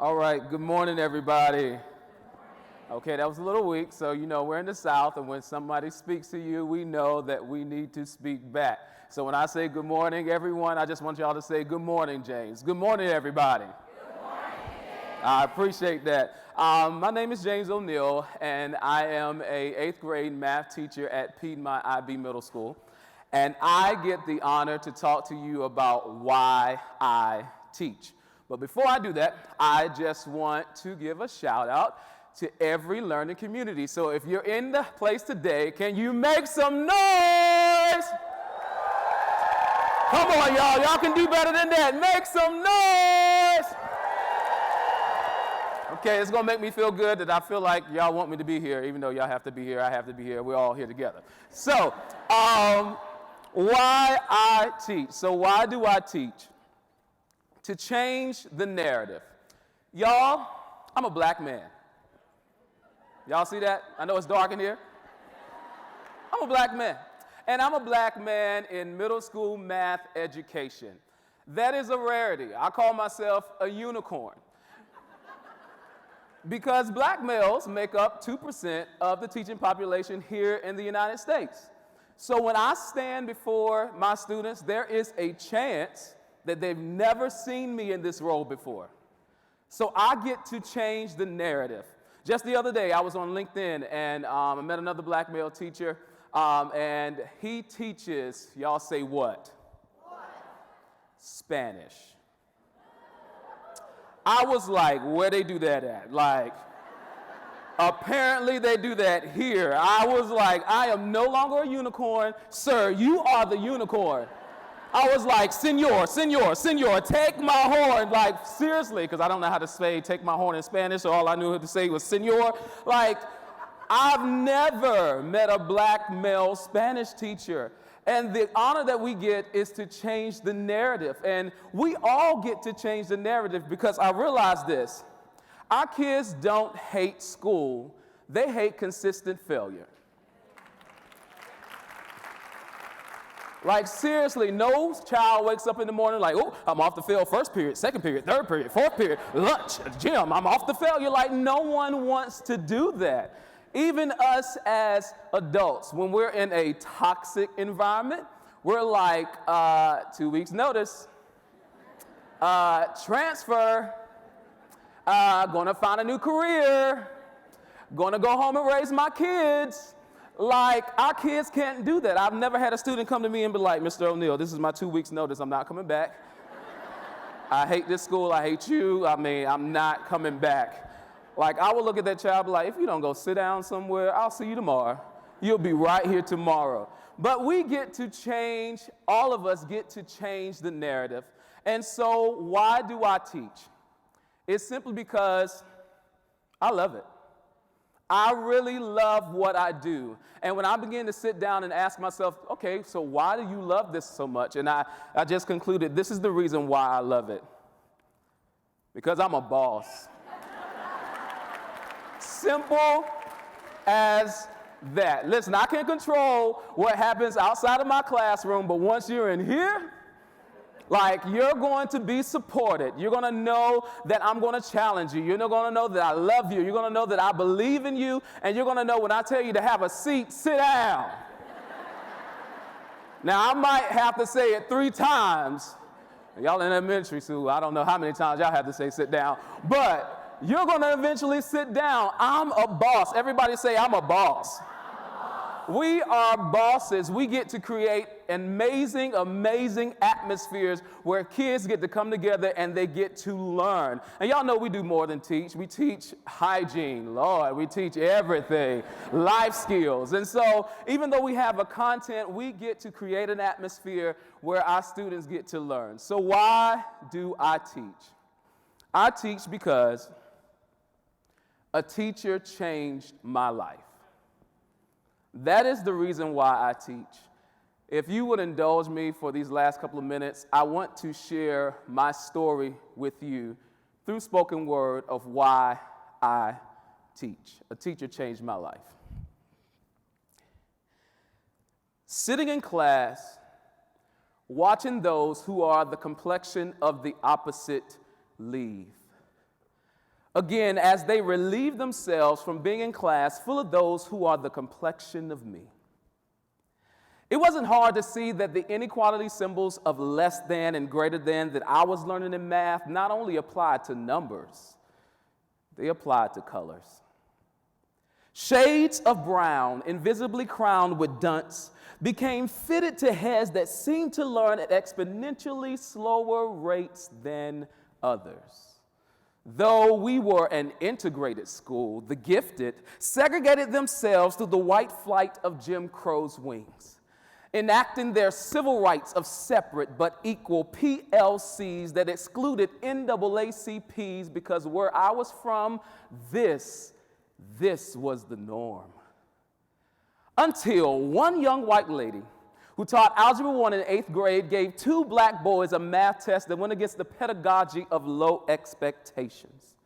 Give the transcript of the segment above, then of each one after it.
All right, good morning, everybody. Okay, that was a little weak, so we're in the South, and when somebody speaks to you, we know that we need to speak back. So when I say good morning, everyone, I just want y'all to say good morning, James. Good morning, everybody. Good morning, James. I appreciate that. My name is James O'Neill, and I am a 8th grade math teacher at Piedmont IB Middle School, and I get the honor to talk to you about why I teach. But before I do that, I just want to give a shout out to every learning community. So if you're in the place today, can you make some noise? Come on, y'all. Y'all can do better than that. Make some noise. Okay, it's going to make me feel good that I feel like y'all want me to be here. Even though y'all have to be here, I have to be here. We're all here together. So, why I teach. So why do I teach? To change the narrative. Y'all, I'm a black man. Y'all see that? I know it's dark in here. I'm a black man. And I'm a black man in middle school math education. That is a rarity. I call myself a unicorn. Because black males make up 2% of the teaching population here in the United States. So when I stand before my students, there is a chance that they've never seen me in this role before. So I get to change the narrative. Just the other day, I was on LinkedIn, and I met another black male teacher, and he teaches, y'all say what? Spanish. I was like, where they do that at? Like, apparently they do that here. I was like, I am no longer a unicorn. Sir, you are the unicorn. I was like, senor, senor, senor, take my horn. Like, seriously, because I don't know how to say take my horn in Spanish, so all I knew how to say was senor. Like, I've never met a black male Spanish teacher. And the honor that we get is to change the narrative. And we all get to change the narrative because I realize this. Our kids don't hate school. They hate consistent failure. Like, seriously, no child wakes up in the morning like, oh, I'm off the field first period, second period, third period, fourth period, lunch, gym, I'm off the field. You're like, no one wants to do that. Even us as adults, when we're in a toxic environment, we're like, 2 weeks notice, transfer, gonna find a new career, gonna go home and raise my kids. Like, our kids can't do that. I've never had a student come to me and be like, Mr. O'Neill, this is my 2 weeks notice. I'm not coming back. I hate this school. I hate you. I'm not coming back. Like, I will look at that child and be like, if you don't go sit down somewhere, I'll see you tomorrow. You'll be right here tomorrow. But we get to change, all of us get to change the narrative. And so why do I teach? It's simply because I love it. I really love what I do. And when I begin to sit down and ask myself, okay, so why do you love this so much? And I just concluded this is the reason why I love it. Because I'm a boss. Simple as that. Listen, I can't control what happens outside of my classroom, but once you're in here, like, you're going to be supported. You're going to know that I'm going to challenge you. You're going to know that I love you. You're going to know that I believe in you. And you're going to know when I tell you to have a seat, sit down. Now, I might have to say it 3 times. Y'all in elementary school, I don't know how many times y'all have to say sit down. But you're going to eventually sit down. I'm a boss. Everybody say, I'm a boss. We are bosses. We get to create amazing, amazing atmospheres where kids get to come together and they get to learn. And y'all know we do more than teach. We teach hygiene, Lord. We teach everything, life skills. And so even though we have a content, we get to create an atmosphere where our students get to learn. So why do I teach? I teach because a teacher changed my life. That is the reason why I teach. If you would indulge me for these last couple of minutes, I want to share my story with you through spoken word of why I teach. A teacher changed my life. Sitting in class, watching those who are the complexion of the opposite leave. Again, as they relieve themselves from being in class full of those who are the complexion of me. It wasn't hard to see that the inequality symbols of less than and greater than that I was learning in math not only applied to numbers, they applied to colors. Shades of brown, invisibly crowned with dunce, became fitted to heads that seemed to learn at exponentially slower rates than others. Though we were an integrated school, the gifted segregated themselves through the white flight of Jim Crow's wings, enacting their civil rights of separate but equal PLCs that excluded NAACPs because where I was from, this was the norm. Until one young white lady who taught Algebra 1 in 8th grade gave two black boys a math test that went against the pedagogy of low expectations.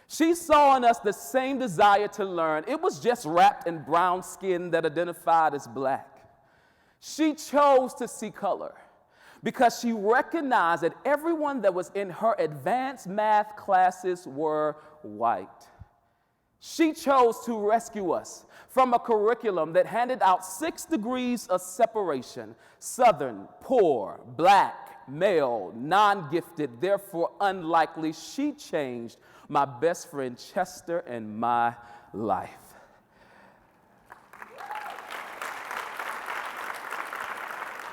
She saw in us the same desire to learn. It was just wrapped in brown skin that identified as black. She chose to see color because she recognized that everyone that was in her advanced math classes were white. She chose to rescue us from a curriculum that handed out 6 degrees of separation: Southern, poor, black, male, non-gifted, therefore unlikely. She changed my best friend Chester and my life.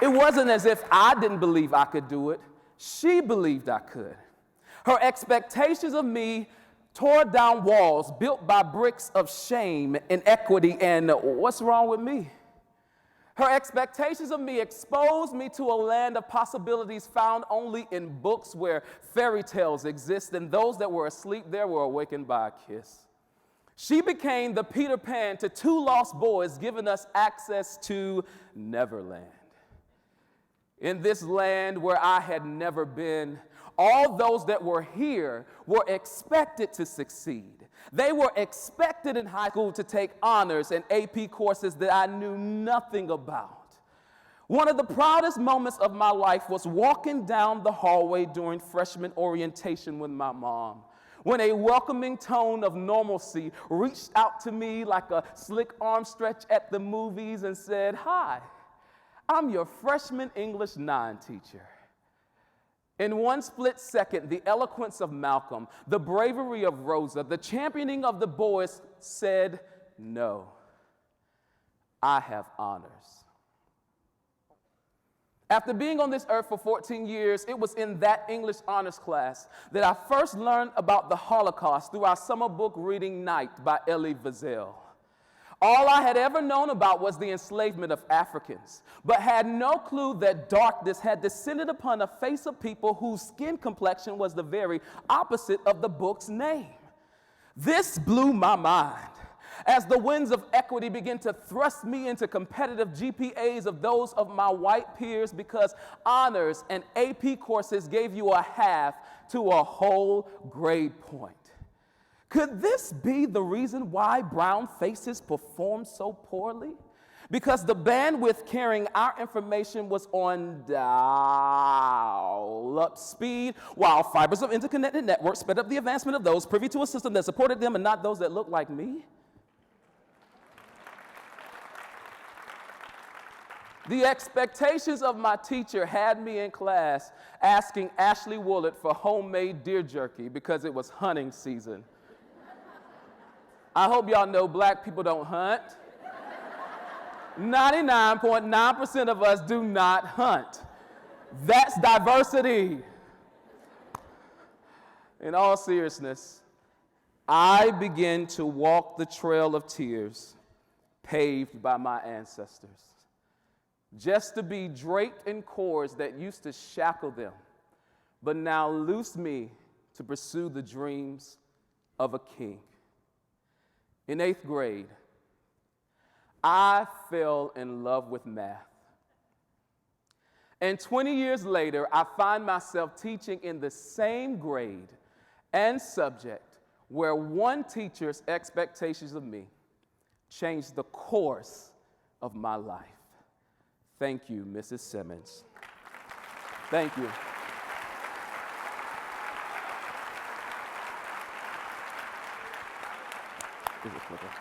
It wasn't as if I didn't believe I could do it. She believed I could. Her expectations of me tore down walls built by bricks of shame, inequity, and what's wrong with me? Her expectations of me exposed me to a land of possibilities found only in books where fairy tales exist, and those that were asleep there were awakened by a kiss. She became the Peter Pan to 2 lost boys, giving us access to Neverland. In this land where I had never been, all those that were here were expected to succeed. They were expected in high school to take honors and AP courses that I knew nothing about. One of the proudest moments of my life was walking down the hallway during freshman orientation with my mom, when a welcoming tone of normalcy reached out to me like a slick arm stretch at the movies and said, "Hi, I'm your freshman English 9 teacher." In one split second, the eloquence of Malcolm, the bravery of Rosa, the championing of the boys said, "No, I have honors." After being on this earth for 14 years, it was in that English honors class that I first learned about the Holocaust through our summer book reading Night by Elie Wiesel. All I had ever known about was the enslavement of Africans, but had no clue that darkness had descended upon a face of people whose skin complexion was the very opposite of the book's name. This blew my mind as the winds of equity began to thrust me into competitive GPAs of those of my white peers because honors and AP courses gave you a half to a whole grade point. Could this be the reason why brown faces perform so poorly? Because the bandwidth carrying our information was on dial-up speed, while fibers of interconnected networks sped up the advancement of those privy to a system that supported them and not those that looked like me? The expectations of my teacher had me in class asking Ashley Woolard for homemade deer jerky because it was hunting season. I hope y'all know black people don't hunt. 99.9% of us do not hunt. That's diversity. In all seriousness, I begin to walk the trail of tears paved by my ancestors, just to be draped in cords that used to shackle them, but now loose me to pursue the dreams of a king. In 8th grade, I fell in love with math. And 20 years later, I find myself teaching in the same grade and subject where one teacher's expectations of me changed the course of my life. Thank you, Mrs. Simmons. Thank you. Is it clicker?